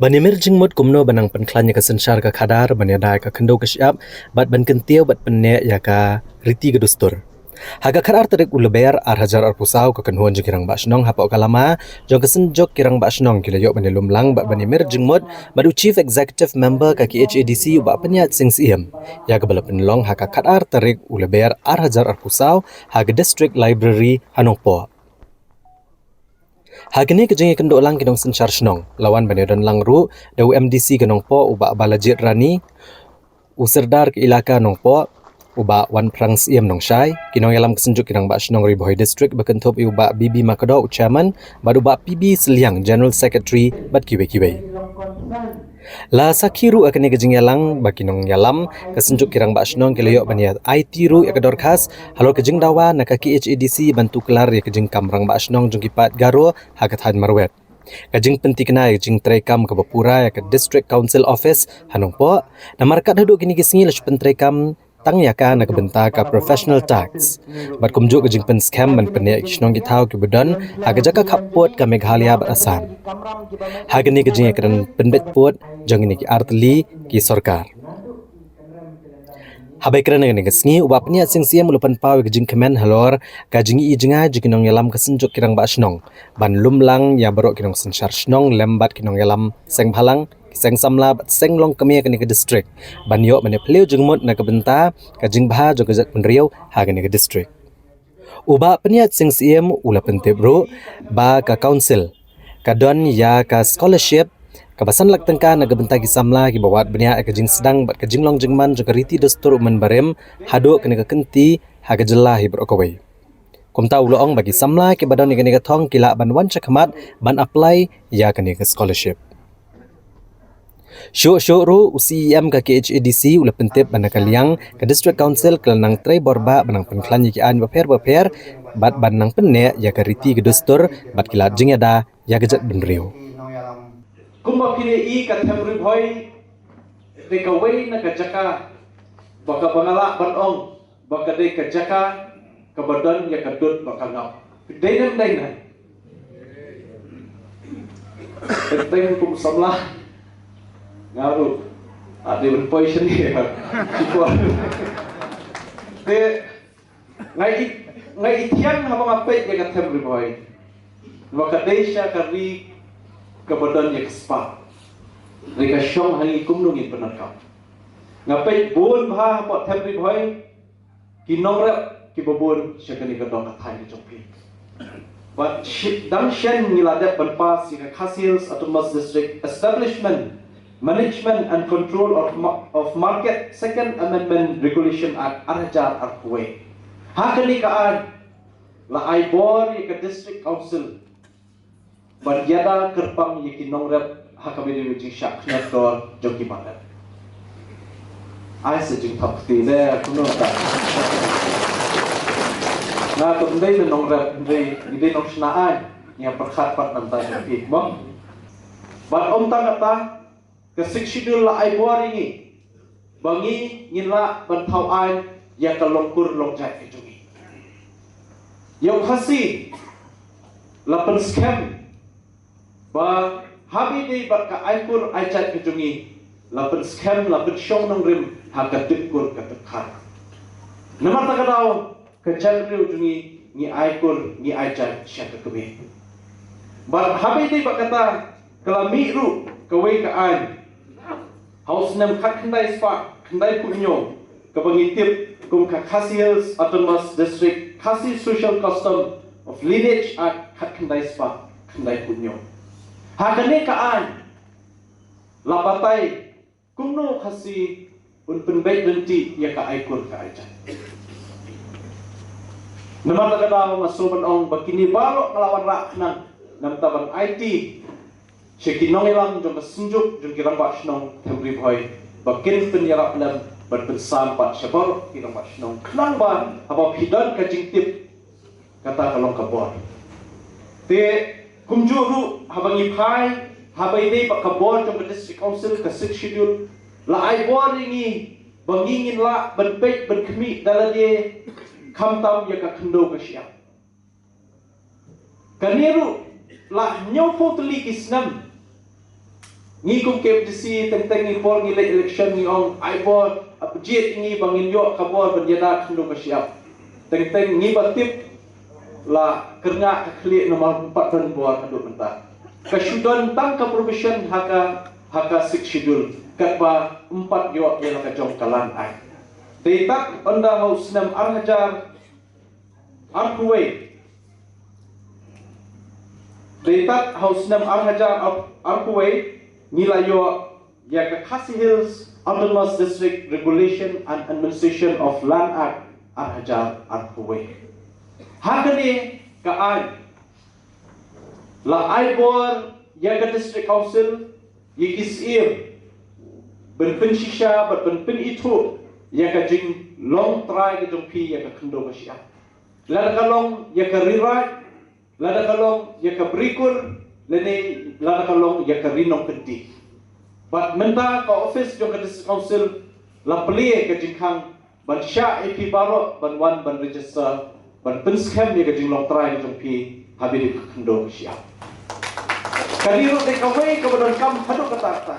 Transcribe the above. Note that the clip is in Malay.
Banimir jingmut kumno banang penklanya ka sensar ka khadar banyadai ka khendo ka syap bat ban kentiu bat penne ya ka riti ka dustur. Haga khadar tarik uleber ar hajar ar pusau ka kenhuan jikirang basnong hapa kalama jong kesenjok kirang basnong kilayok banilum lang bat banimir jingmut badu chief executive member ka KHADC ba penyat sing siem ya ka bala penlong haka khadar tarik uleber ar hajar ar pusau haga district library hanongpo. Hagini kejeng kendok lang kinong sensar snong lawan banedan lang ru daw MDC kanong po uba balajit rani userdar ke ilaka nong po uba wan prang siem nong syai kinong yalam kesenjuk kinang ba snong riboy district bakentop uba BB Makado chairman badu ba PB Seliang general secretary bat kiwe. La sakiru akan kejeng yalang bakinong yalam kesenjuk kirang ba snong kilayok baniat IT ru yakador khas halo kejeng dawa nak KHADC bantu kelar ya kejeng kamrang ba snong jungkipat garo hakathan marwet. Kajing penti kena kajing trekam ke Bapura ya ke District Council Office hanong po na markat haduk kini kisingi las pentrekam tang yaka na kebenta ka professional tax bat kumjuk kajing pen scam man penya kisnong gitau ke bedan haga jaka kapot ka Meghalaya bat Assam hagani kajing kan penbet pot jang ini ki artli ki sarkar Habai kerana dengan kesini, ubah peniat sing siam lupan pau kejing kemen halor, kajing i jenga jikinong yalam kesenjuk kirang ba snong. Ban lumlang ya barok kinong sensar snong lembat kinong yalam seng bhalang, seng samla bat seng long kemia kini ke district. Ban yok mane pleu jengmut na kebenta, kajing bah jo kejat penriau ha kini ke district. Ubah peniat sing siam ula pentip bro, ba ka council. Kadon ya ka scholarship kabasan lak tengka na gabenta ki samla ki bawat benya kajing sedang bat kajing long jengman jo kariti dastur men barem hado kene ka kenti ha ka jelah hi berokawai kumta uloong bagi samla ki badon ni kene ka thong kila ban wan chakmat ban apply ya kene ka scholarship Syuk ru UCM ka KHADC ula pentip ban kaliang ka district council kelanang trai borba banang penklan ki an baper bat banang penne ya kariti ka dastur bat kila jingada ya gajat benriu Kumba pile I ka temri boy de ka wei na ka jaka baka bangala banong baka de ka jaka ka badan ya ka dut baka ngap dai na Teng kum samlah ngaru ade ben poison ni cikwa de ngai itiang ha ngape ya ka temri boy baka de sha ka ri kebadan yang kespa. Mereka syong hangi kumnungin penakam. Ngapai bun bah pot temri boy kinong rep kibabun syakani kedong kathai jopi. But dang shen ngiladat banpa sika Khasils Autonomous District Establishment, Management and Control of Market Second Amendment Regulation Act Arhajar Arkuwe. Hakani kaan la aibor ke District Council Banyada kerpang yaki nongrep hakabidi wajing syak nyakor joki banget. Ai sejing tapti le kuno ta. Na to ndai le nongrep ndai nong snaan yang perkhat pat nantai joki bang. Bat om tangata ke schedule la ai boringi. Bangi ngila bantau ai ya ka longkur longjai ke jogi. Yang khasi la pen scam ba habi ni ba ka aikur aichat kejungi lapen scam lapen syong nang rim ha ka tikkur ka tekhat nama ta kadau ka jalri ujungi ni aikur ni aichat sya ka kebe ba habi ni ba kata kelami ru ka wei ka an haus nam khat khandai spa khandai punyo ka bangitip kum ka Khasils Autonomous District Khasi Social Custom of Lineage at khat khandai spa khandai punyo Hakane kaan lapatai kumno khasi un penbait denti ya ka aikur ka aja. Nama takadaw masuban ong bakini balok ngelawan rak nang nam taban IT sekinong ilang jong kesenjuk jong kirang bak snong temri boy bakin penyarap lam berpensam pat syabor kirang bak snong kenang ba apa hidan ka jingtip kata kalong kabor. Te kumjuru habangi pai habai nei pak kabor trong district council ka six schedule la ai bor ringi bangingin la ban pek ban khmi dalade khamtam ya ka khndo ka sia kaniru la nyau fotli kisnam ngi kum KMDC teng ni por ngi election ni ong ai bor apjit ngi bangin yo kabor berjada khndo kasiap teng ngi batip la kerna khli nomor 4 dan bor kadu mentah kasudon tang ka provision haka 6 schedule katba 4 yo yang ka jong kalan ai Detak anda haus 6 arhajar arkuwe Detak haus 6 arhajar arkuwe nilayo ya ka Khasi Hills Autonomous District Regulation and Administration of Land Act arhajar arkuwe hakani ka ai la ai bor ya ka district council yikisir ben shisha ben itu ya ka jing long try ka jong pi ya ka khndo ka sia la ka long ya ka rirai la ka long ya ka brikur lene la ka long ya ka rinong kenti but menta ka office jong ka district council la plie ka jing khang ban sha ep baro ban wan ban register ban scam ya ka jing long try ka jong pi habiri ka khndo ka sia kadiro de ka wei ka ban kam hadu ka ta